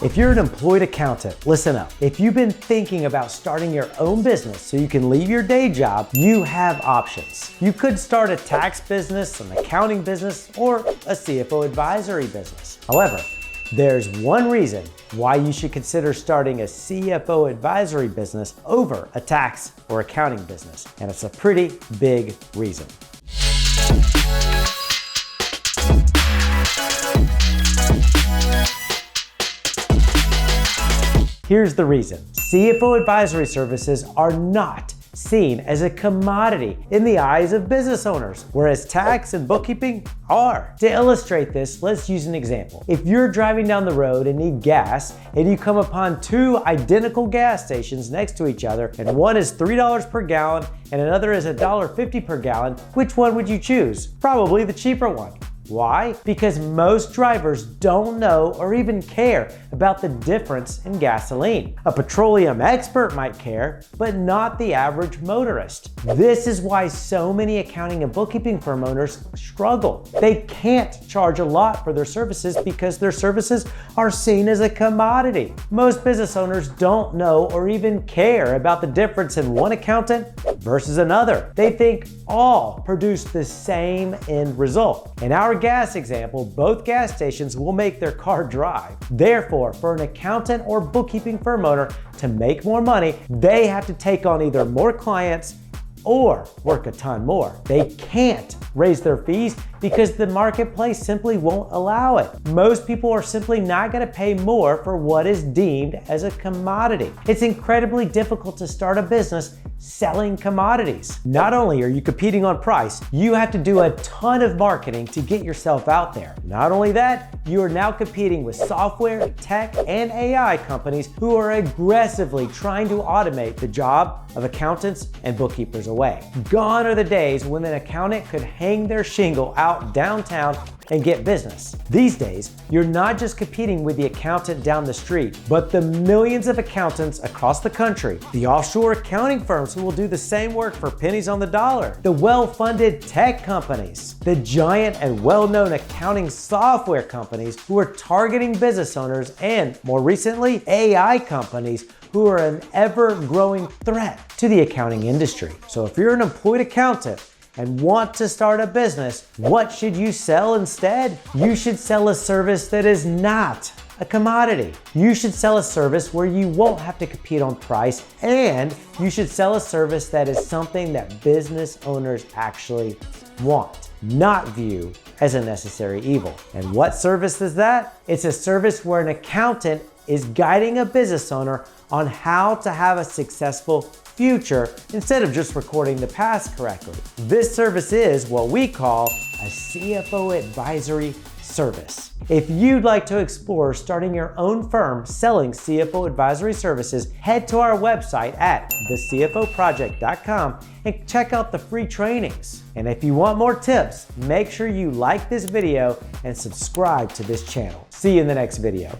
If you're an employed accountant, listen up. If you've been thinking about starting your own business so you can leave your day job, you have options. You could start a tax business, an accounting business, or a CFO advisory business. However, there's one reason why you should consider starting a CFO advisory business over a tax or accounting business, and it's a pretty big reason. Here's the reason. CFO advisory services are not seen as a commodity in the eyes of business owners, whereas tax and bookkeeping are. To illustrate this, let's use an example. If you're driving down the road and need gas, and you come upon two identical gas stations next to each other, and one is $3 per gallon and another is $1.50 per gallon, which one would you choose? Probably the cheaper one. Why? Because most drivers don't know or even care about the difference in gasoline. A petroleum expert might care, but not the average motorist. This is why so many accounting and bookkeeping firm owners struggle. They can't charge a lot for their services because their services are seen as a commodity. Most business owners don't know or even care about the difference in one accountant versus another. They think all produce the same end result. In our gas example, both gas stations will make their car drive. Therefore, for an accountant or bookkeeping firm owner to make more money, they have to take on either more clients or work a ton more. They can't raise their fees because the marketplace simply won't allow it. Most people are simply not going to pay more for what is deemed as a commodity. It's incredibly difficult to start a business selling commodities. Not only are you competing on price, you have to do a ton of marketing to get yourself out there. Not only that, you are now competing with software, tech, and AI companies who are aggressively trying to automate the job of accountants and bookkeepers away. Gone are the days when an accountant could hang their shingle out downtown and get business. These days, you're not just competing with the accountant down the street, but the millions of accountants across the country, the offshore accounting firms who will do the same work for pennies on the dollar, the well-funded tech companies, the giant and well-known accounting software companies who are targeting business owners, and more recently, AI companies who are an ever-growing threat to the accounting industry. So if you're an employed accountant and want to start a business, what should you sell instead? You should sell a service that is not a commodity. You should sell a service where you won't have to compete on price, and you should sell a service that is something that business owners actually want, not view as a necessary evil. And what service is that? It's a service where an accountant is guiding a business owner on how to have a successful future instead of just recording the past correctly. This service is what we call a CFO advisory service. If you'd like to explore starting your own firm selling CFO advisory services, head to our website at thecfoproject.com and check out the free trainings. And if you want more tips, make sure you like this video and subscribe to this channel. See you in the next video.